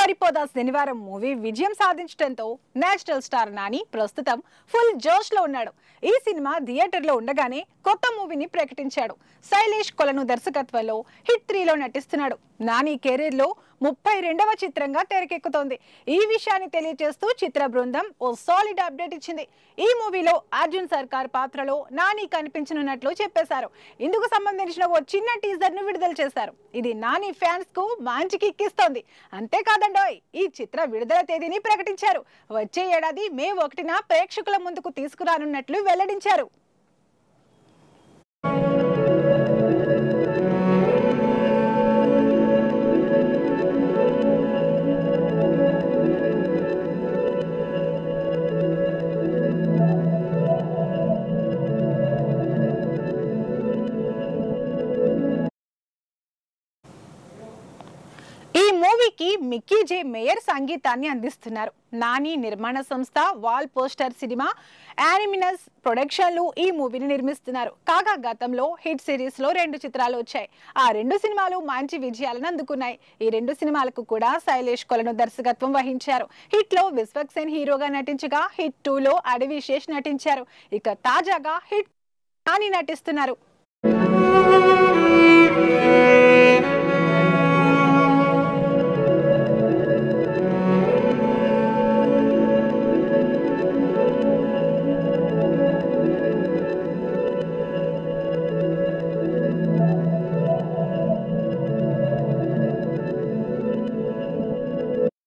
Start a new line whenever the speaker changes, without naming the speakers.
సరిపోదా శనివారం మూవీ విజయం సాధించడంతో నేషనల్ స్టార్ నాని ప్రస్తుతం ఫుల్ జోష్ లో ఉన్నాడు. ఈ సినిమా థియేటర్ లో ఉండగానే కొత్త మూవీని ప్రకటించాడు. శైలేష్ కొలను దర్శకత్వంలో హిట్ 3లో నటిస్తున్నాడు. నాని కెరీర్ లో 32వ చిత్రంగా తెరకెక్కుతోంది. ఈ విషయాన్ని తెలియజేస్తూ చిత్ర బృందం ఓ సాలిడ్ అప్డేట్ ఇచ్చింది. ఈ మూవీలో అర్జున్ సర్కార్ పాత్రలో నాని కనిపించనున్నట్లు చెప్పేశారు. ఇందుకు సంబంధించిన ఓ చిన్న టీజర్ ను విడుదల చేశారు. ఇది నాని ఫ్యాన్స్ కు మంచి కిక్ ఇస్తోంది. అంతేకాదండోయ్, ఈ చిత్ర విడుదల తేదీని ప్రకటించారు. వచ్చే ఏడాది మే 1న ప్రేక్షకుల ముందుకు తీసుకురానున్నట్లు వెల్లడించారు. ఈ మూవీకి మిక్కీ జే మేయర్ సంగీతాన్ని అందిస్తున్నారు. నాని నిర్మాణ సంస్థ వాల్ పోస్టర్ సినిమా యానిమినస్ ప్రొడక్షన్లు ఈ మూవీని నిర్మిస్తున్నారు. కాగా గతంలో హిట్ సిరీస్ లో 2 చిత్రాలు వచ్చాయి. ఆ 2 సినిమాలు మంచి విజయాలను అందుకున్నాయి. ఈ 2 సినిమాలకు కూడా శైలేష్ కొలను దర్శకత్వం వహించారు. హిట్ లో విశ్వక్సేన్ హీరోగా నటించగా హిట్ 2లో అడివిశేష్ నటించారు. ఇక తాజాగా హిట్ నాని నటిస్తున్నారు.